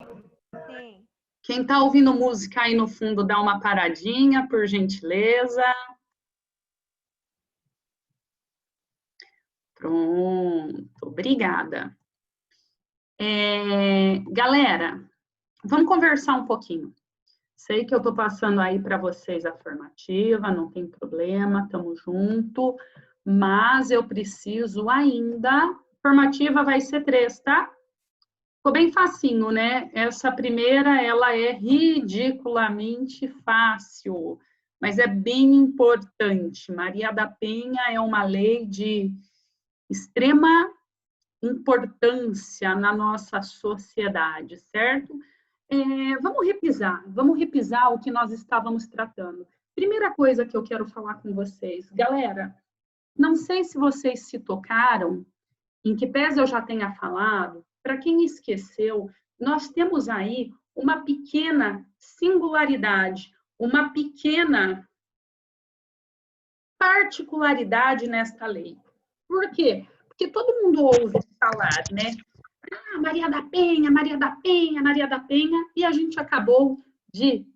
Sim. Quem está ouvindo música aí no fundo, dá uma paradinha, por gentileza. Pronto, obrigada. Galera, vamos conversar um pouquinho. Sei que eu estou passando aí para vocês a formativa, não tem problema, estamos junto, mas eu preciso ainda. Formativa vai ser 3, tá? Ficou bem facinho, né? Essa primeira, ela é ridiculamente fácil, mas é bem importante. Maria da Penha é uma lei de extrema importância na nossa sociedade, certo? Vamos repisar o que nós estávamos tratando. Primeira coisa que eu quero falar com vocês, galera, não sei se vocês se tocaram, em que pese eu já tenha falado, para quem esqueceu, nós temos aí uma pequena singularidade, uma pequena particularidade nesta lei. Por quê? Porque todo mundo ouve falar, né? Ah, Maria da Penha, Maria da Penha, Maria da Penha, e a gente acabou de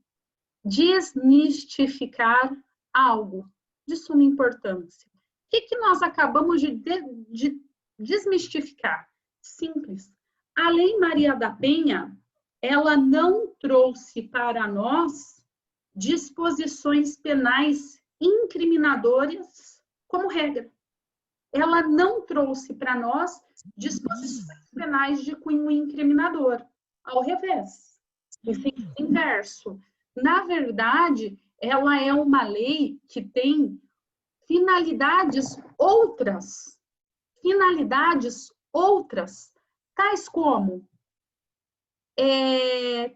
desmistificar algo de suma importância. O que nós acabamos de desmistificar? Simples. A Lei Maria da Penha, ela não trouxe para nós disposições penais incriminadoras como regra. Ela não trouxe para nós disposições penais de cunho incriminador. Ao revés, em sentido inverso. Na verdade, ela é uma lei que tem finalidades outras, tais como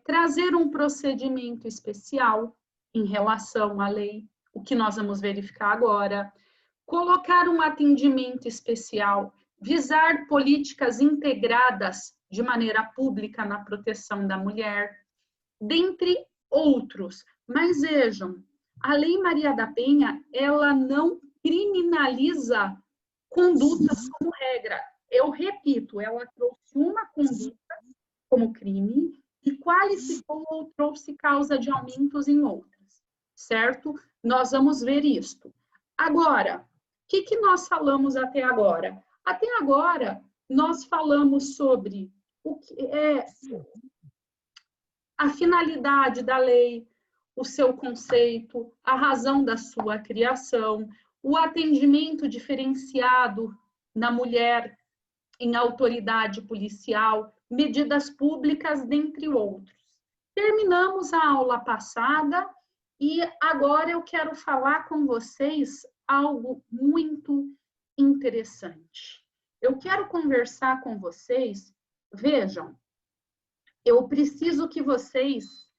trazer um procedimento especial em relação à lei, o que nós vamos verificar agora, colocar um atendimento especial, visar políticas integradas de maneira pública na proteção da mulher, dentre outros. Mas vejam, a Lei Maria da Penha, ela não criminaliza condutas como regra. Eu repito, ela trouxe uma conduta como crime e qualificou ou trouxe causa de aumentos em outras, certo? Nós vamos ver isto. Agora, o que nós falamos até agora? Até agora, nós falamos sobre o que é a finalidade da lei, o seu conceito, a razão da sua criação, o atendimento diferenciado na mulher em autoridade policial, medidas públicas, dentre outros. Terminamos a aula passada e agora eu quero falar com vocês algo muito interessante. Eu quero conversar com vocês, vejam, eu preciso que vocês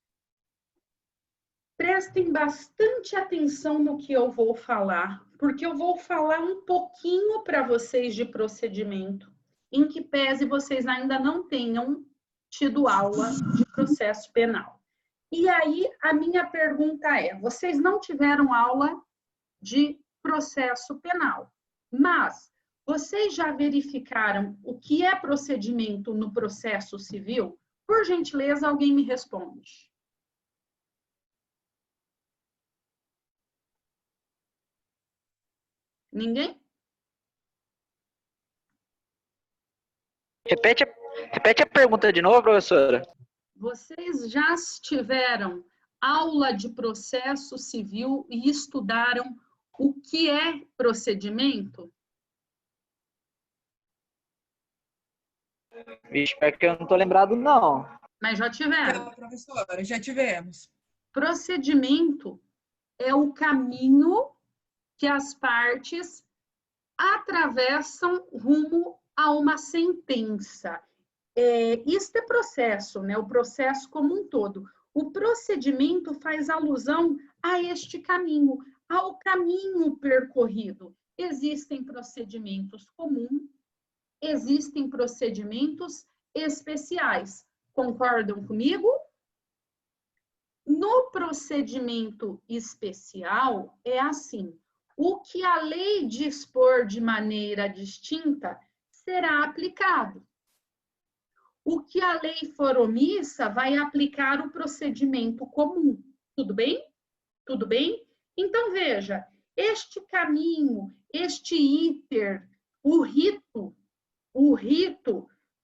prestem bastante atenção no que eu vou falar, porque eu vou falar um pouquinho para vocês de procedimento, em que pese vocês ainda não tenham tido aula de processo penal. E aí, a minha pergunta é, vocês não tiveram aula de processo penal, mas vocês já verificaram o que é procedimento no processo civil? Por gentileza, alguém me responde. Ninguém? Repete a pergunta de novo, professora. Vocês já tiveram aula de processo civil e estudaram o que é procedimento? Vixe, é que eu não estou lembrado, não. Mas já tiveram. Não, professora, já tivemos. Procedimento é o caminho que as partes atravessam rumo a uma sentença. Isto é processo, né? O processo como um todo. O procedimento faz alusão a este caminho, ao caminho percorrido. Existem procedimentos comuns, existem procedimentos especiais. Concordam comigo? No procedimento especial, é assim: o que a lei dispor de maneira distinta será aplicado. o que a lei for omissa vai aplicar o procedimento comum. Tudo bem? Tudo bem? Então, veja, este caminho, este iter, o rito,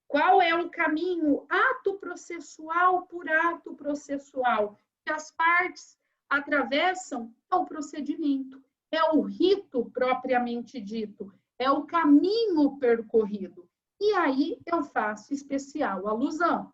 qual é o caminho? Ato processual por ato processual, que as partes atravessam ao procedimento. É o rito propriamente dito, é o caminho percorrido. E aí eu faço especial alusão.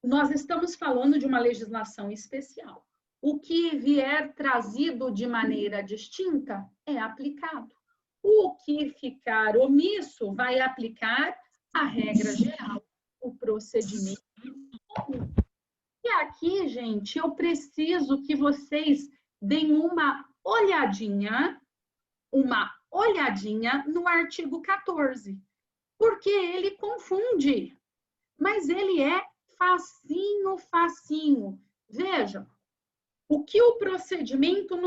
Nós estamos falando de uma legislação especial. O que vier trazido de maneira distinta é aplicado. O que ficar omisso vai aplicar a regra geral, o procedimento comum. E aqui, gente, eu preciso que vocês deem uma olhadinha no artigo 14, porque ele confunde, mas ele é facinho. Vejam, o que o procedimento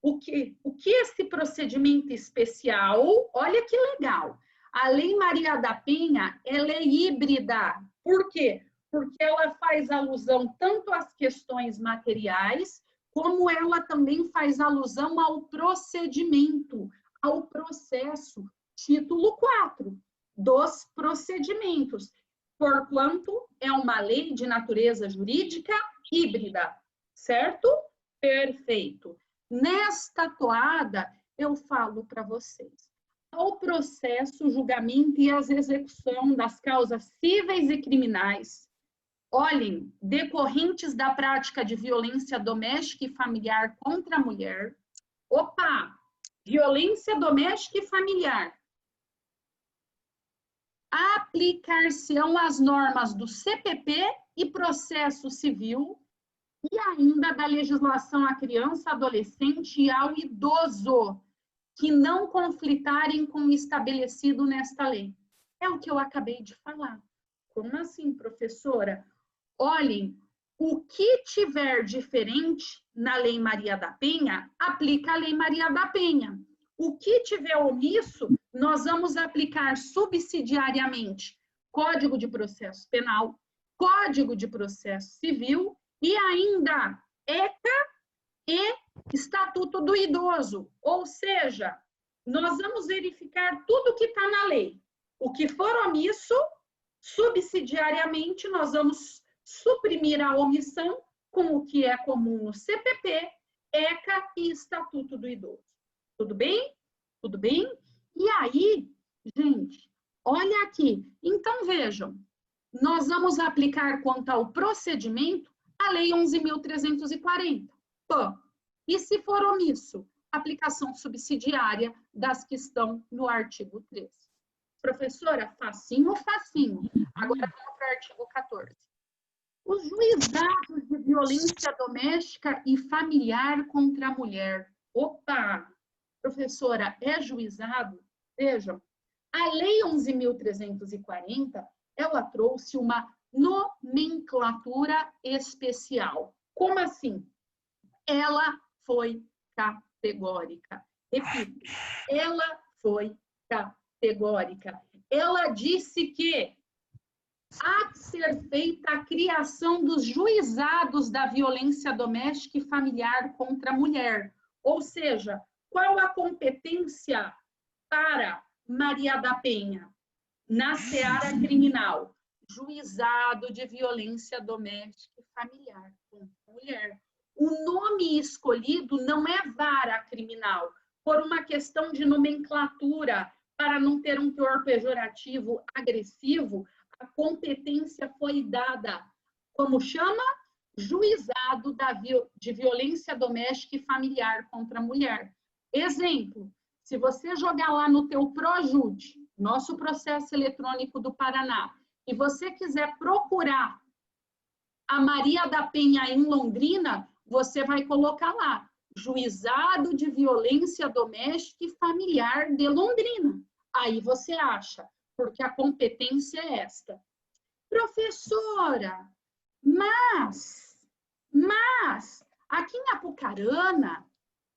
o que esse procedimento especial, olha que legal, a Lei Maria da Penha, ela é híbrida. Por quê? Porque ela faz alusão tanto às questões materiais, como ela também faz alusão ao procedimento, ao processo, título 4 dos procedimentos, porquanto é uma lei de natureza jurídica híbrida, certo? Perfeito. Nesta toada, eu falo para vocês, ao processo, julgamento e as execução das causas cíveis e criminais, olhem, decorrentes da prática de violência doméstica e familiar contra a mulher. Opa! Violência doméstica e familiar. Aplicar-se-ão as normas do CPP e processo civil e ainda da legislação à criança, adolescente e ao idoso, que não conflitarem com o estabelecido nesta lei. É o que eu acabei de falar. Como assim, professora? Olhem, o que tiver diferente na Lei Maria da Penha, aplica a Lei Maria da Penha. O que tiver omisso, nós vamos aplicar subsidiariamente Código de Processo Penal, Código de Processo Civil e ainda ECA e Estatuto do Idoso. Ou seja, nós vamos verificar tudo que está na lei. O que for omisso, subsidiariamente, nós vamos suprimir a omissão com o que é comum no CPP, ECA e Estatuto do Idoso. Tudo bem? Tudo bem? E aí, gente, olha aqui. Então, vejam, nós vamos aplicar quanto ao procedimento a Lei 11.340. E se for omisso, aplicação subsidiária das que estão no artigo 3. Professora, facinho. Agora vamos para o artigo 14. Os juizados de violência doméstica e familiar contra a mulher. Opa! Professora, é juizado? Vejam, a Lei 11.340, ela trouxe uma nomenclatura especial. Como assim? Ela foi categórica. Repito, ela foi categórica. Ela disse que há de ser feita a criação dos juizados da violência doméstica e familiar contra a mulher. Ou seja, qual a competência para Maria da Penha na seara criminal? Juizado de violência doméstica e familiar contra a mulher. O nome escolhido não é vara criminal, por uma questão de nomenclatura, para não ter um teor pejorativo agressivo, a competência foi dada, como chama? Juizado de violência doméstica e familiar contra a mulher. Exemplo, se você jogar lá no teu Projude, nosso processo eletrônico do Paraná, e você quiser procurar a Maria da Penha em Londrina, você vai colocar lá, Juizado de Violência Doméstica e Familiar de Londrina. Aí você acha, porque a competência é esta. Professora, mas, aqui em Apucarana,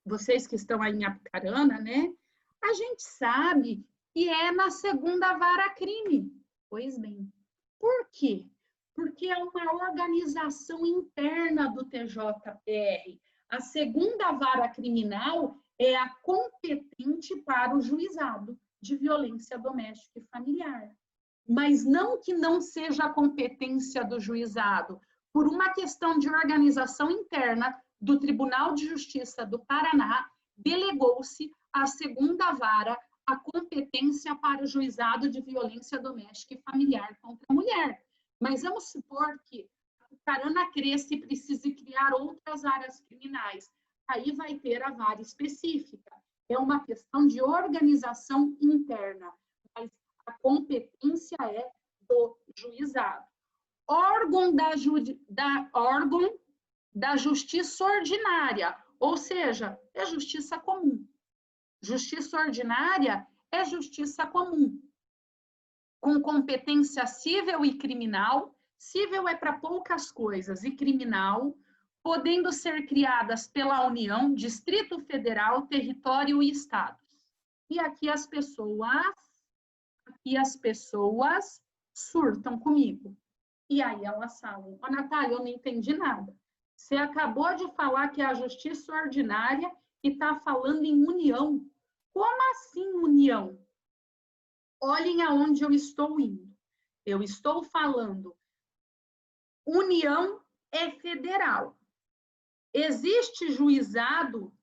vocês que estão aí em Apucarana, né? A gente sabe que é na segunda vara crime. Pois bem, por quê? Porque é uma organização interna do TJPR. A segunda vara criminal é a competente para o juizado de violência doméstica e familiar. Mas não que não seja a competência do juizado, por uma questão de organização interna do Tribunal de Justiça do Paraná, delegou-se à segunda vara a competência para o juizado de violência doméstica e familiar contra a mulher. Mas vamos supor que o Paraná cresça e precise criar outras áreas criminais. Aí vai ter a vara específica. É uma questão de organização interna, mas a competência é do juizado. Órgão da justiça ordinária, ou seja, é justiça comum. Justiça ordinária é justiça comum, com competência civil e criminal. Civil é para poucas coisas, e criminal, podendo ser criadas pela União, Distrito Federal, território e estados. E aqui as pessoas surtam comigo. E aí elas falam: "Ô, Natália, eu não entendi nada. Você acabou de falar que é a justiça ordinária e está falando em união. Como assim união?" Olhem aonde eu estou indo. Eu estou falando, união é federal. Existe juizado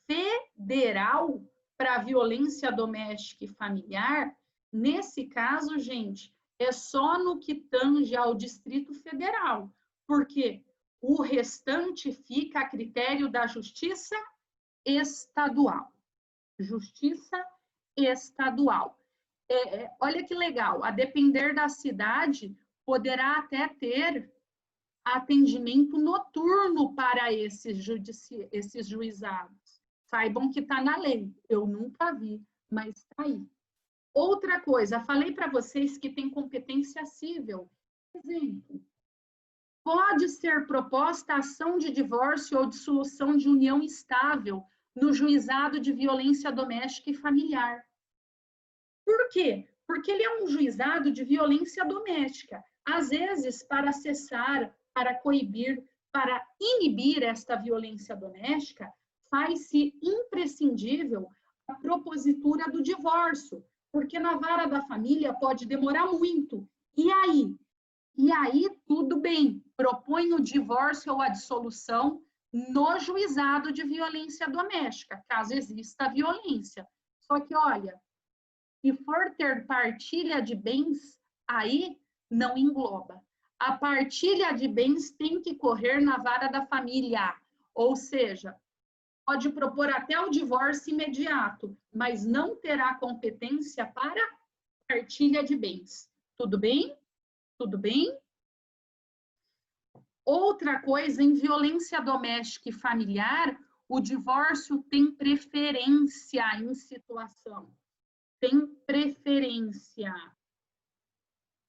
federal para violência doméstica e familiar? Nesse caso, gente, é só no que tange ao Distrito Federal, porque o restante fica a critério da Justiça Estadual. Justiça Estadual. Olha que legal, a depender da cidade, poderá até ter atendimento noturno para esses juizados. Saibam que está na lei, eu nunca vi, mas está aí. Outra coisa, falei para vocês que tem competência civil. Exemplo, pode ser proposta ação de divórcio ou dissolução de união estável no juizado de violência doméstica e familiar. Por quê? Porque ele é um juizado de violência doméstica. Às vezes, para cessar, para coibir, para inibir esta violência doméstica, faz-se imprescindível a propositura do divórcio, porque na vara da família pode demorar muito. E aí? E aí, tudo bem, propõe o divórcio ou a dissolução no juizado de violência doméstica, caso exista violência. Só que, olha, se for ter partilha de bens, aí não engloba. A partilha de bens tem que correr na vara da família, ou seja, pode propor até o divórcio imediato, mas não terá competência para partilha de bens. Tudo bem? Tudo bem? Outra coisa, em violência doméstica e familiar, o divórcio tem preferência em situação. Tem preferência.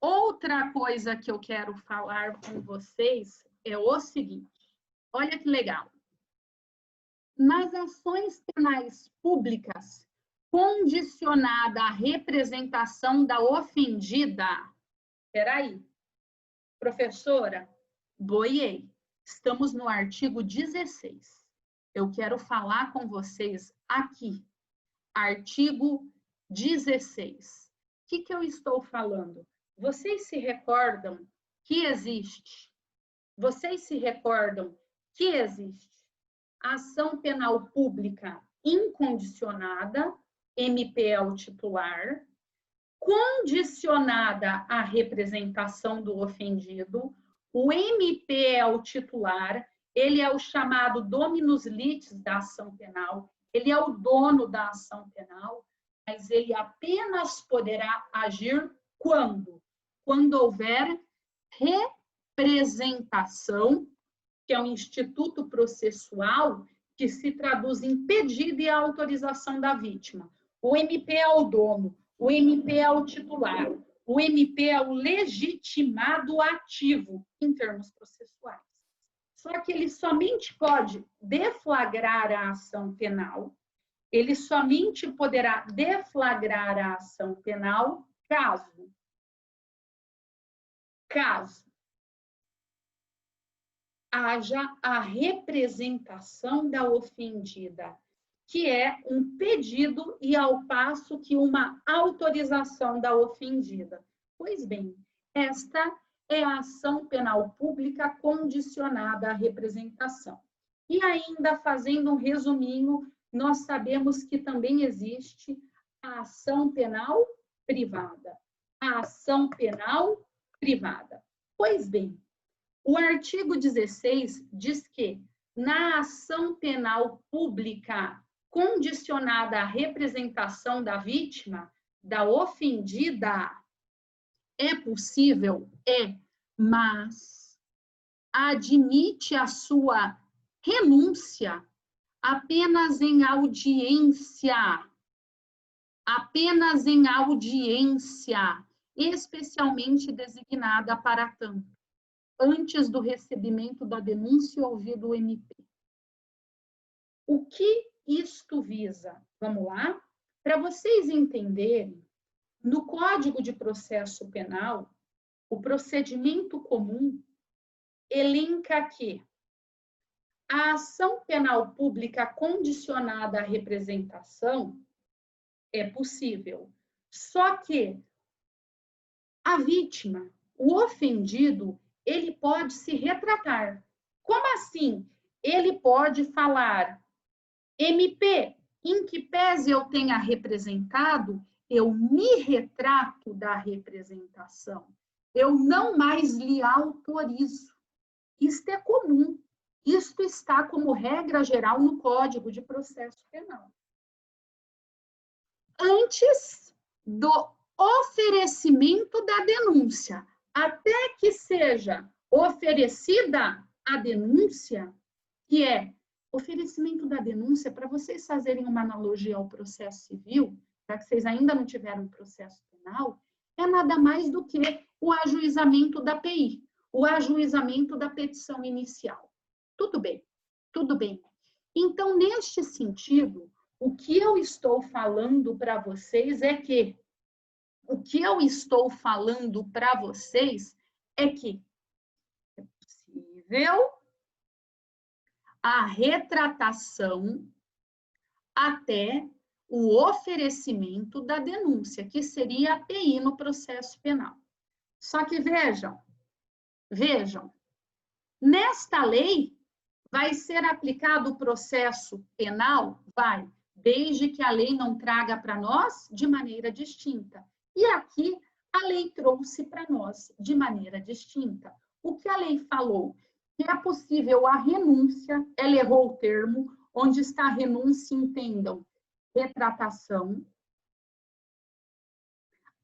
Outra coisa que eu quero falar com vocês é o seguinte. Olha que legal. Nas ações penais públicas, condicionada à representação da ofendida. Espera aí. Professora, boiei. Estamos no artigo 16. Eu quero falar com vocês aqui. Artigo 16. O que eu estou falando? Vocês se recordam que existe? Vocês se recordam que existe ação penal pública incondicionada, MP é o titular, condicionada à representação do ofendido, o MP é o titular, ele é o chamado dominus litis da ação penal, ele é o dono da ação penal, mas ele apenas poderá agir quando? Quando houver representação, que é um instituto processual que se traduz em pedido e autorização da vítima. O MP é o dono, o MP é o titular, o MP é o legitimado ativo em termos processuais. Só que ele somente pode deflagrar a ação penal, ele somente poderá deflagrar a ação penal caso caso haja a representação da ofendida, que é um pedido e ao passo que uma autorização da ofendida. Pois bem, esta é a ação penal pública condicionada à representação. E ainda fazendo um resuminho, nós sabemos que também existe a ação penal privada. A ação penal privada. Pois bem, o artigo 16 diz que na ação penal pública condicionada à representação da vítima, da ofendida, é possível? É, mas admite a sua renúncia apenas em audiência, especialmente designada para tanto, antes do recebimento da denúncia e ouvido o MP. O que isto visa? Vamos lá? Para vocês entenderem, no Código de Processo Penal, o procedimento comum elenca que a ação penal pública condicionada à representação é possível. Só que a vítima, o ofendido, ele pode se retratar. Como assim? Ele pode falar: MP, em que pese eu tenha representado, eu me retrato da representação. Eu não mais lhe autorizo. Isto é comum. Isto está como regra geral no Código de Processo Penal. Antes do oferecimento da denúncia, até que seja oferecida a denúncia, que é oferecimento da denúncia, para vocês fazerem uma analogia ao processo civil, já que vocês ainda não tiveram processo penal, é nada mais do que o ajuizamento da PI, o ajuizamento da petição inicial. Tudo bem, tudo bem. Então, neste sentido, o que eu estou falando para vocês é que é possível a retratação até o oferecimento da denúncia, que seria a PI no processo penal. Só que vejam, nesta lei vai ser aplicado o processo penal? Vai, desde que a lei não traga para nós de maneira distinta. E aqui a lei trouxe para nós de maneira distinta. O que a lei falou? Que é possível a renúncia, ela errou o termo, onde está a renúncia, entendam, retratação,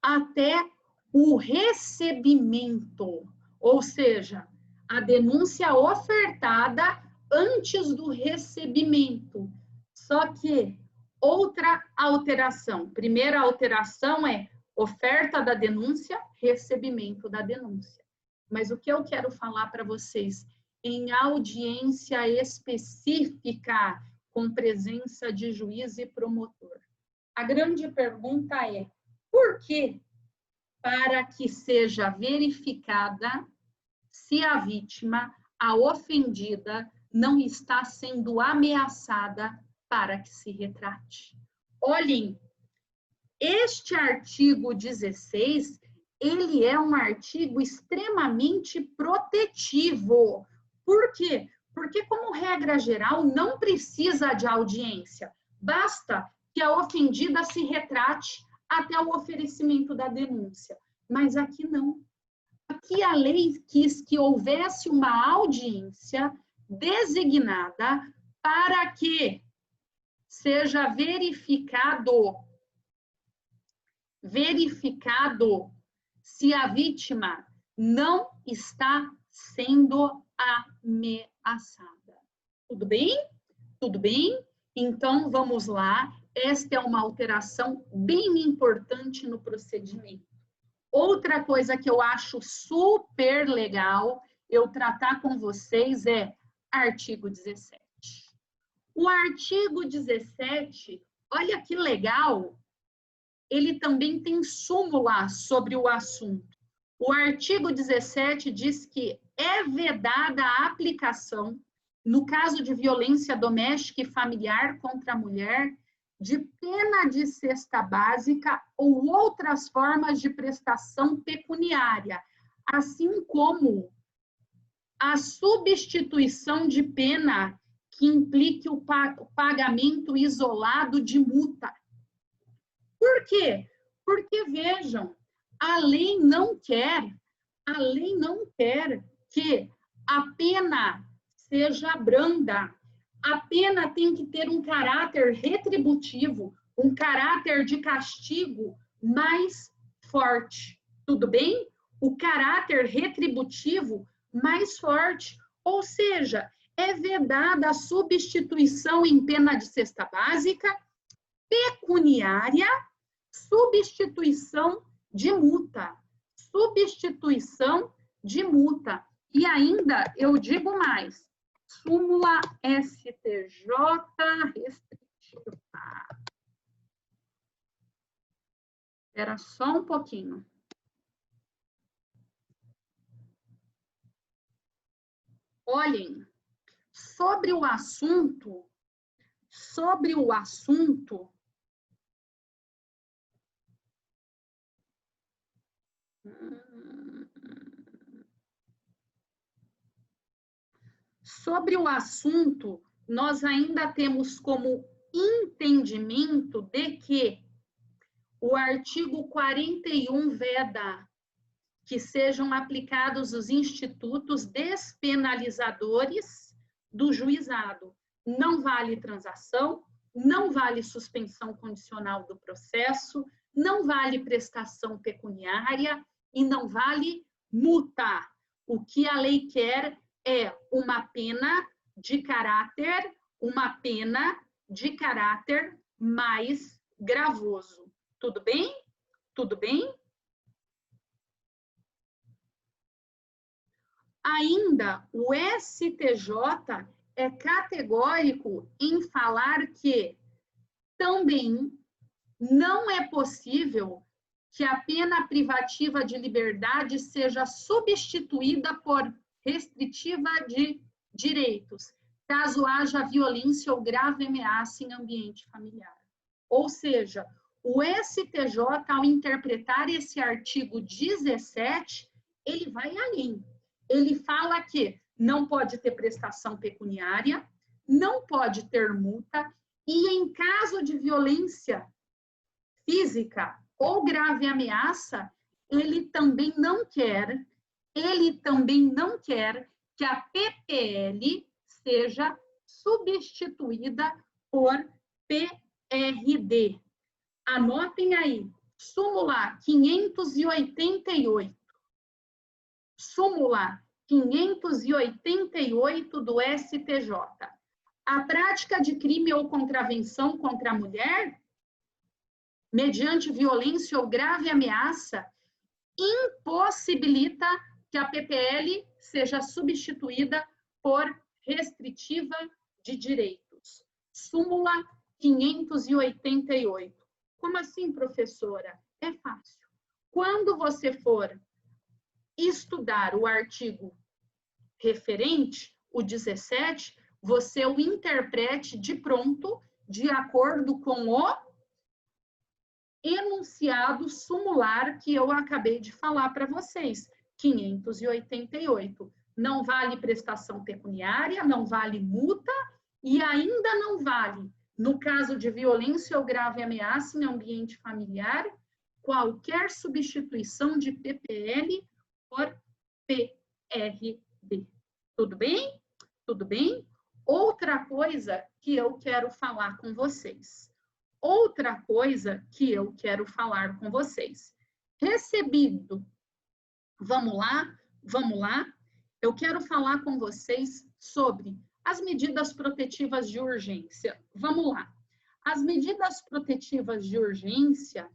até o recebimento, ou seja, a denúncia ofertada antes do recebimento. Só que outra alteração. Primeira alteração é oferta da denúncia, recebimento da denúncia. Mas o que eu quero falar para vocês, em audiência específica, com presença de juiz e promotor. A grande pergunta é, por que? Para que seja verificada se a vítima, a ofendida, não está sendo ameaçada para que se retrate. Olhem, este artigo 16, ele é um artigo extremamente protetivo. Por quê? Porque, como regra geral, não precisa de audiência. Basta que a ofendida se retrate até o oferecimento da denúncia. Mas aqui não. Aqui a lei quis que houvesse uma audiência designada para que seja verificado se a vítima não está sendo ameaçada. Tudo bem? Tudo bem? Então, vamos lá. Esta é uma alteração bem importante no procedimento. Outra coisa que eu acho super legal eu tratar com vocês é artigo 17. O artigo 17, olha que legal, ele também tem súmula sobre o assunto. O artigo 17 diz que é vedada a aplicação, no caso de violência doméstica e familiar contra a mulher, de pena de cesta básica ou outras formas de prestação pecuniária, assim como a substituição de pena que implique o pagamento isolado de multa. Por quê? Porque, vejam, a lei não quer que a pena seja branda. A pena tem que ter um caráter retributivo, um caráter de castigo mais forte. Tudo bem? O caráter retributivo mais forte. Ou seja, é vedada a substituição em pena de cesta básica, pecuniária, substituição de multa. Substituição de multa. E ainda, eu digo mais, súmula STJ restritiva. Espera só um pouquinho. Olhem, sobre o assunto, sobre o assunto, nós ainda temos como entendimento de que o artigo 41 veda que sejam aplicados os institutos despenalizadores do juizado. Não vale transação, não vale suspensão condicional do processo, não vale prestação pecuniária e não vale multa. O que a lei quer é uma pena de caráter mais gravoso. Tudo bem? Tudo bem? Ainda, o STJ é categórico em falar que também não é possível que a pena privativa de liberdade seja substituída por restritiva de direitos, caso haja violência ou grave ameaça em ambiente familiar. Ou seja, o STJ, ao interpretar esse artigo 17, ele vai além. Ele fala que não pode ter prestação pecuniária, não pode ter multa, e em caso de violência física ou grave ameaça, ele também não quer que a PPL seja substituída por PRD. Anotem aí, súmula 588. Súmula 588 do STJ. A prática de crime ou contravenção contra a mulher, mediante violência ou grave ameaça, impossibilita que a PPL seja substituída por restritiva de direitos. Súmula 588. Como assim, professora? É fácil. Quando você for estudar o artigo referente, o 17, você o interprete de pronto, de acordo com o enunciado sumular que eu acabei de falar para vocês, 588. Não vale prestação pecuniária, não vale multa e ainda não vale, no caso de violência ou grave ameaça em ambiente familiar, qualquer substituição de PPL por PRD. Tudo bem? Tudo bem? Outra coisa que eu quero falar com vocês. Recebido. Vamos lá? Eu quero falar com vocês sobre as medidas protetivas de urgência. Vamos lá. As medidas protetivas de urgência,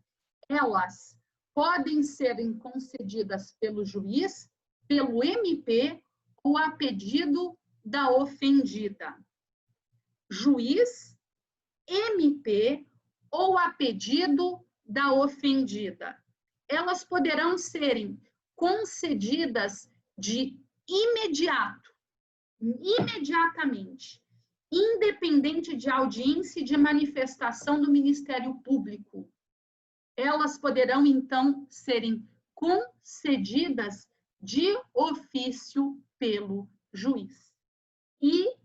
elas podem ser concedidas pelo juiz, pelo MP ou a pedido da ofendida. Juiz, MP ou a pedido da ofendida. Elas poderão serem concedidas de imediato, imediatamente, independente de audiência e de manifestação do Ministério Público. Elas poderão, então, serem concedidas de ofício pelo juiz. E,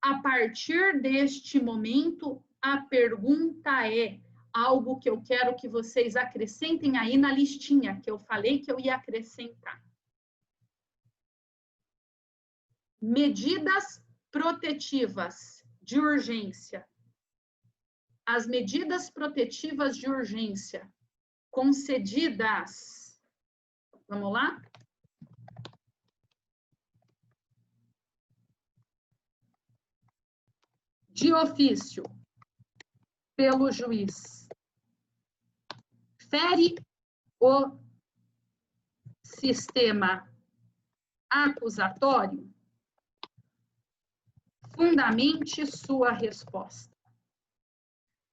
a partir deste momento, a pergunta é algo que eu quero que vocês acrescentem aí na listinha, que eu falei que eu ia acrescentar. Medidas protetivas de urgência. As medidas protetivas de urgência concedidas. Vamos lá? De ofício pelo juiz. Fere o sistema acusatório? Fundamente sua resposta.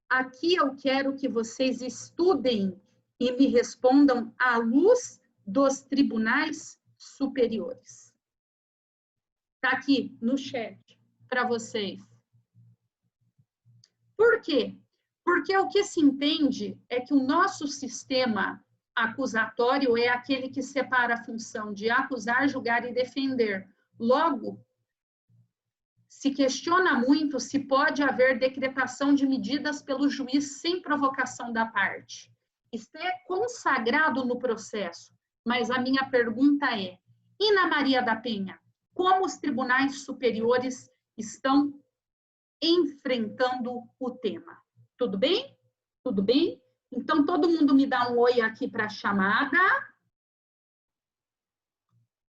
Aqui eu quero que vocês estudem e me respondam à luz dos tribunais superiores. Está aqui no chat para vocês. Por quê? Porque o que se entende é que o nosso sistema acusatório é aquele que separa a função de acusar, julgar e defender. Logo, se questiona muito se pode haver decretação de medidas pelo juiz sem provocação da parte. Isso é consagrado no processo, mas a minha pergunta é, e na Maria da Penha, como os tribunais superiores estão enfrentando o tema? Tudo bem? Tudo bem? Então, todo mundo me dá um oi aqui para a chamada.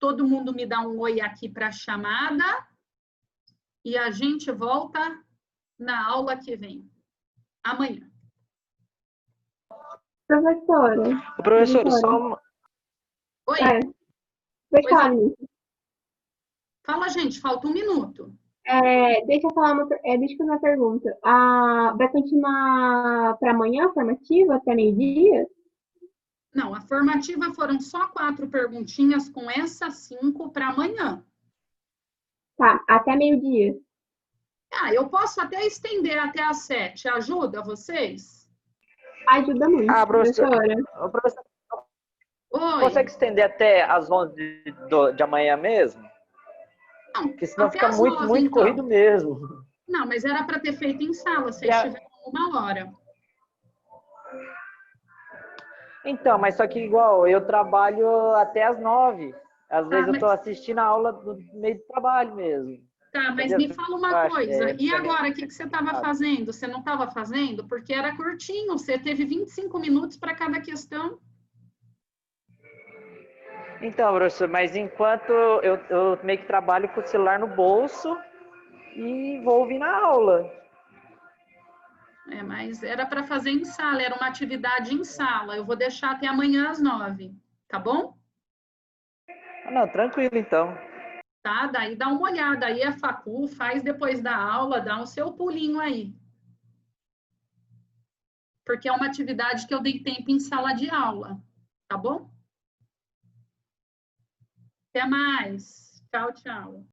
Todo mundo me dá um oi aqui para a chamada. E a gente volta na aula que vem. Amanhã. Professora. Professor, só uma... Oi. Deixa eu falar. Fala, gente, falta um minuto. Deixa eu fazer uma pergunta. Vai continuar para amanhã a formativa, até meio-dia? Não, a formativa foram só 4 perguntinhas, com essas 5 para amanhã. Tá, até meio-dia. Eu posso até estender até às 7. Ajuda vocês? Ajuda muito, professora. Professor, Oi. consegue estender até às 11 de amanhã mesmo? Não, Porque senão até fica às muito 9, então. corrido mesmo. Não, mas era para ter feito em sala, vocês tiveram 1 hora. Então, mas só que igual, eu trabalho até às 9. Às vezes eu estou assistindo a aula no meio do trabalho mesmo. Tá, mas Entendeu? me fala uma coisa. E também. agora, o que você estava fazendo? Você não estava fazendo? Porque era curtinho, você teve 25 minutos para cada questão. Então, professor, mas enquanto eu meio que trabalho com o celular no bolso e vou ouvir na aula. Mas era para fazer em sala, era uma atividade em sala. Eu vou deixar até amanhã às 9, tá bom? Não, tranquilo então. Tá, daí dá uma olhada aí, a facu, faz depois da aula, dá o seu pulinho aí. Porque é uma atividade que eu dei tempo em sala de aula, tá bom? Até mais. Tchau, tchau.